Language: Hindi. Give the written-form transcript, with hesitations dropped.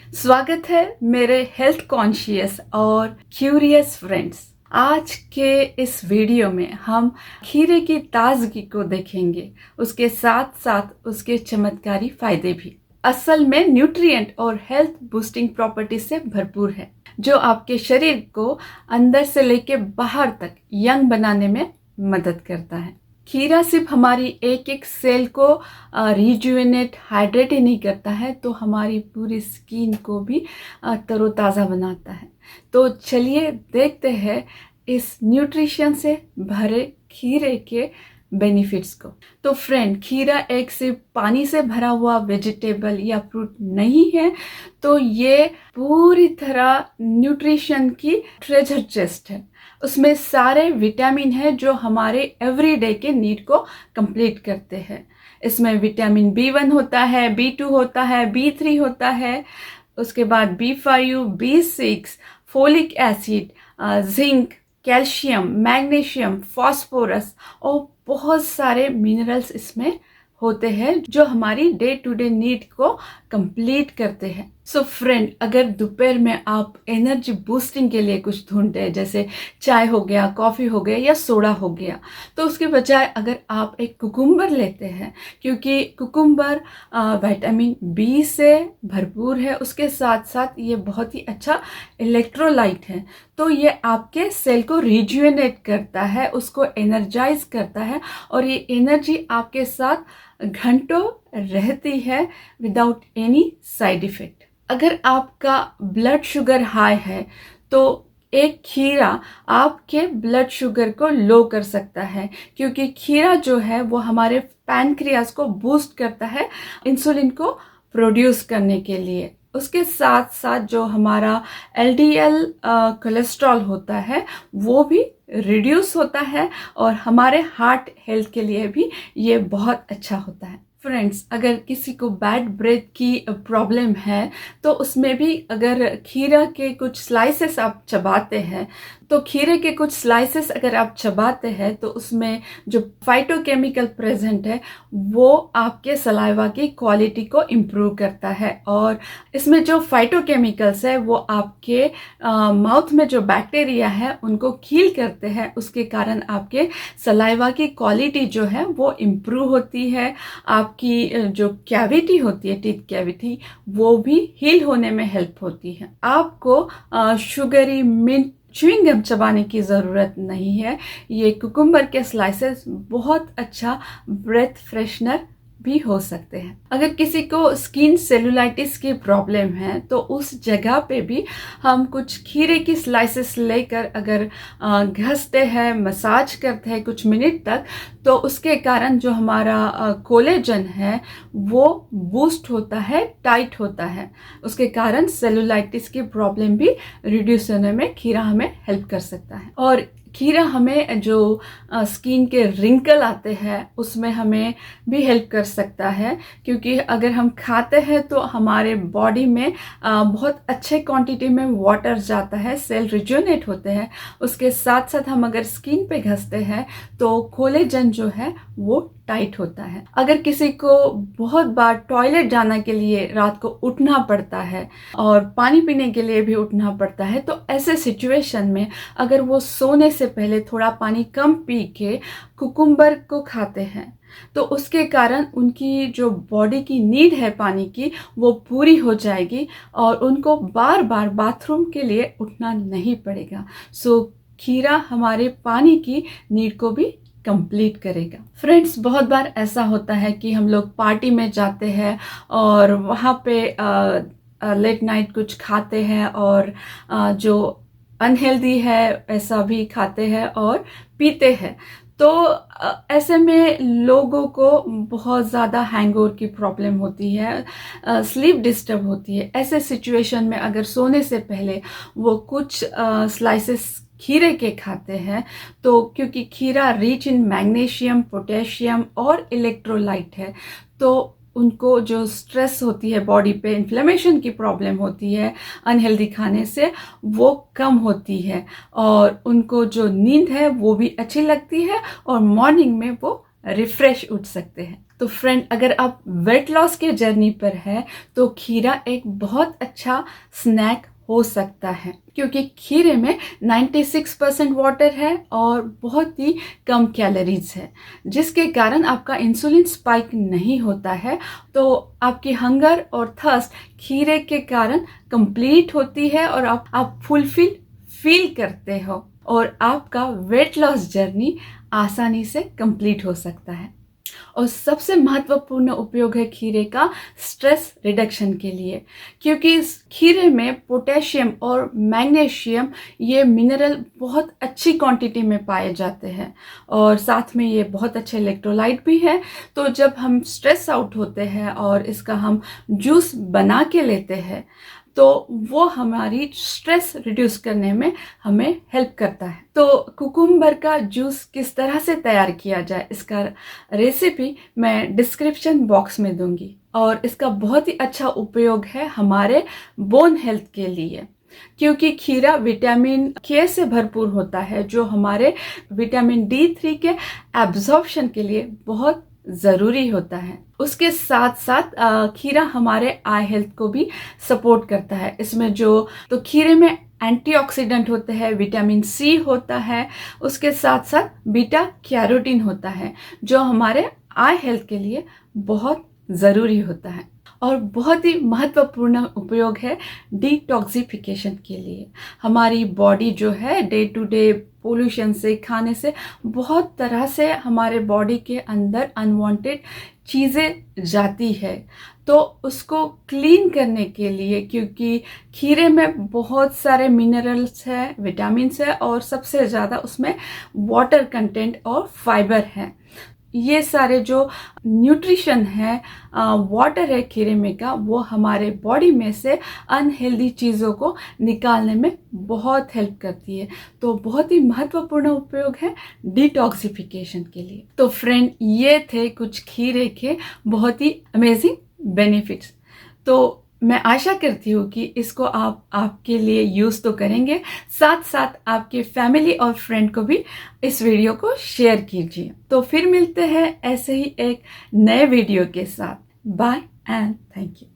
स्वागत है मेरे हेल्थ कॉन्शियस और क्यूरियस फ्रेंड्स। आज के इस वीडियो में हम खीरे की ताजगी को देखेंगे, उसके साथ साथ उसके चमत्कारी फायदे भी। असल में न्यूट्रिएंट और हेल्थ बूस्टिंग प्रॉपर्टी से भरपूर है, जो आपके शरीर को अंदर से लेके बाहर तक यंग बनाने में मदद करता है। खीरा सिर्फ हमारी एक एक सेल को रिजुवेनेट हाइड्रेट ही नहीं करता है, तो हमारी पूरी स्किन को भी तरोताज़ा बनाता है। तो चलिए देखते हैं इस न्यूट्रिशन से भरे खीरे के बेनिफिट्स को। तो फ्रेंड, खीरा एक सिर्फ पानी से भरा हुआ वेजिटेबल या फ्रूट नहीं है, तो ये पूरी तरह न्यूट्रिशन की ट्रेजर चेस्ट है। उसमें सारे विटामिन है जो हमारे एवरीडे के नीड को कंप्लीट करते हैं। इसमें विटामिन B1 होता है, B2 होता है, B3 होता है, उसके बाद B5, B6, folic acid, zinc, calcium, magnesium, phosphorus और बहुत सारे मिनरल्स इसमें होते हैं जो हमारी डे टू डे नीड को कंप्लीट करते हैं। सो फ्रेंड, अगर दोपहर में आप एनर्जी बूस्टिंग के लिए कुछ ढूंढते हैं, जैसे चाय हो गया, कॉफ़ी हो गया या सोडा हो गया, तो उसके बजाय अगर आप एक कुकुम्बर लेते हैं, क्योंकि कुकुम्बर विटामिन B से भरपूर है, उसके साथ साथ ये बहुत ही अच्छा इलेक्ट्रोलाइट है, तो ये आपके सेल को रिजुवेनेट करता है, उसको एनर्जाइज करता है और ये एनर्जी आपके साथ घंटों रहती है विदाउट एनी साइड इफेक्ट। अगर आपका ब्लड शुगर हाई है तो एक खीरा आपके ब्लड शुगर को लो कर सकता है, क्योंकि खीरा जो है वो हमारे पैनक्रियास को बूस्ट करता है इंसुलिन को प्रोड्यूस करने के लिए। उसके साथ साथ जो हमारा LDL कोलेस्ट्रॉल होता है वो भी रिड्यूस होता है और हमारे हार्ट हेल्थ के लिए भी ये बहुत अच्छा होता है। फ्रेंड्स, अगर किसी को बैड ब्रेथ की प्रॉब्लम है तो उसमें भी अगर खीरा के कुछ स्लाइसेस आप चबाते हैं, तो खीरे के कुछ स्लाइसेस अगर आप चबाते हैं तो उसमें जो फाइटोकेमिकल प्रेजेंट है वो आपके सलाइवा की क्वालिटी को इम्प्रूव करता है, और इसमें जो फाइटोकेमिकल्स है वो आपके माउथ में जो बैक्टीरिया है उनको किल करते हैं। उसके कारण आपके सलाइवा की क्वालिटी जो है वो इम्प्रूव होती है। आपकी जो कैविटी होती है, टीथ कैविटी, वो भी हील होने में हेल्प होती है। आपको शुगरी मिंट च्युइंग गम चबाने की ज़रूरत नहीं है। ये कुकुम्बर के स्लाइसेस बहुत अच्छा ब्रेथ फ्रेशनर भी हो सकते हैं। अगर किसी को स्किन सेलुलाइटिस की प्रॉब्लम है तो उस जगह पे भी हम कुछ खीरे की स्लाइसेस लेकर अगर घसते हैं, मसाज करते हैं कुछ मिनट तक, तो उसके कारण जो हमारा कोलेजन है वो बूस्ट होता है, टाइट होता है। उसके कारण सेलुलाइटिस की प्रॉब्लम भी रिड्यूस होने में खीरा हमें हेल्प कर सकता है। और खीरा हमें जो स्किन के रिंकल आते हैं उसमें हमें भी हेल्प कर सकता है, क्योंकि अगर हम खाते हैं तो हमारे बॉडी में बहुत अच्छे क्वांटिटी में वाटर जाता है, सेल रिजुवेनेट होते हैं। उसके साथ साथ हम अगर स्किन पे घसते हैं तो कोलेजन जो है वो टाइट होता है। अगर किसी को बहुत बार टॉयलेट जाने के लिए रात को उठना पड़ता है और पानी पीने के लिए भी उठना पड़ता है, तो ऐसे सिचुएशन में अगर वो सोने से पहले थोड़ा पानी कम पी के कुकुम्बर को खाते हैं तो उसके कारण उनकी जो बॉडी की नीड है पानी की वो पूरी हो जाएगी और उनको बार बार बाथरूम के लिए उठना नहीं पड़ेगा। सो खीरा हमारे पानी की नीड को भी कंप्लीट करेगा। फ्रेंड्स, बहुत बार ऐसा होता है कि हम लोग पार्टी में जाते हैं और वहाँ पे लेट नाइट कुछ खाते हैं और जो अनहेल्दी है ऐसा भी खाते हैं और पीते हैं, तो ऐसे में लोगों को बहुत ज़्यादा हैंगओवर की प्रॉब्लम होती है, स्लीप डिस्टर्ब होती है। ऐसे सिचुएशन में अगर सोने से पहले वो कुछ स्लाइसेस खीरे के खाते हैं, तो क्योंकि खीरा रिच इन मैग्नीशियम, पोटेशियम और इलेक्ट्रोलाइट है, तो उनको जो स्ट्रेस होती है बॉडी पे, इन्फ्लेमेशन की प्रॉब्लम होती है अनहेल्दी खाने से, वो कम होती है और उनको जो नींद है वो भी अच्छी लगती है और मॉर्निंग में वो रिफ्रेश उठ सकते हैं। तो फ्रेंड, अगर आप वेट लॉस के जर्नी पर है तो खीरा एक बहुत अच्छा स्नैक हो सकता है, क्योंकि खीरे में 96% वाटर है और बहुत ही कम कैलोरीज है, जिसके कारण आपका इंसुलिन स्पाइक नहीं होता है। तो आपकी हंगर और थर्स्ट खीरे के कारण कंप्लीट होती है और आप फुलफिल फील करते हो और आपका वेट लॉस जर्नी आसानी से कंप्लीट हो सकता है। और सबसे महत्वपूर्ण उपयोग है खीरे का स्ट्रेस रिडक्शन के लिए, क्योंकि इस खीरे में पोटेशियम और मैग्नीशियम ये मिनरल बहुत अच्छी क्वांटिटी में पाए जाते हैं और साथ में ये बहुत अच्छे इलेक्ट्रोलाइट भी है। तो जब हम स्ट्रेस आउट होते हैं और इसका हम जूस बना के लेते हैं तो वो हमारी स्ट्रेस रिड्यूस करने में हमें हेल्प करता है। तो कुकुम्बर का जूस किस तरह से तैयार किया जाए, इसका रेसिपी मैं डिस्क्रिप्शन बॉक्स में दूंगी और इसका बहुत ही अच्छा उपयोग है हमारे बोन हेल्थ के लिए, क्योंकि खीरा विटामिन के से भरपूर होता है जो हमारे विटामिन D3 के एब्जॉर्प्शन के लिए बहुत ज़रूरी होता है। उसके साथ साथ खीरा हमारे आई हेल्थ को भी सपोर्ट करता है। इसमें तो खीरे में एंटीऑक्सीडेंट होते हैं, विटामिन C होता है, उसके साथ साथ बीटा कैरोटीन होता है जो हमारे आई हेल्थ के लिए बहुत ज़रूरी होता है। और बहुत ही महत्वपूर्ण उपयोग है डिटॉक्सिफिकेशन के लिए। हमारी बॉडी जो है डे टू डे पोल्यूशन से, खाने से बहुत तरह से हमारे बॉडी के अंदर अनवांटेड चीज़ें जाती है, तो उसको क्लीन करने के लिए, क्योंकि खीरे में बहुत सारे मिनरल्स है, विटामिन्स है और सबसे ज़्यादा उसमें वाटर कंटेंट और फाइबर है। ये सारे जो न्यूट्रिशन है, वाटर है खीरे में का, वो हमारे बॉडी में से अनहेल्दी चीज़ों को निकालने में बहुत हेल्प करती है। तो बहुत ही महत्वपूर्ण उपयोग है डिटॉक्सिफिकेशन के लिए। तो फ्रेंड, ये थे कुछ खीरे के बहुत ही अमेजिंग बेनिफिट्स। तो मैं आशा करती हूँ कि इसको आप आपके लिए यूज़ तो करेंगे, साथ साथ आपके फैमिली और फ्रेंड को भी इस वीडियो को शेयर कीजिए। तो फिर मिलते हैं ऐसे ही एक नए वीडियो के साथ। Bye and thank you.